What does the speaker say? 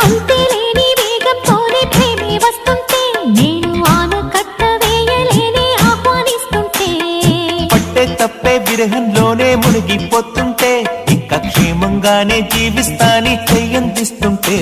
అంతేలేని వేగంతోనే ప్రేమే వస్తుంటే నేను ఆనకట్ట వేయలేని ఆహ్వానిస్తుంటే పట్టే తప్పే విరహంలోనే మునిగిపోతుంటే ఇంకా క్షేమంగానే జీవిస్తాని చెయ్యందిస్తుంటే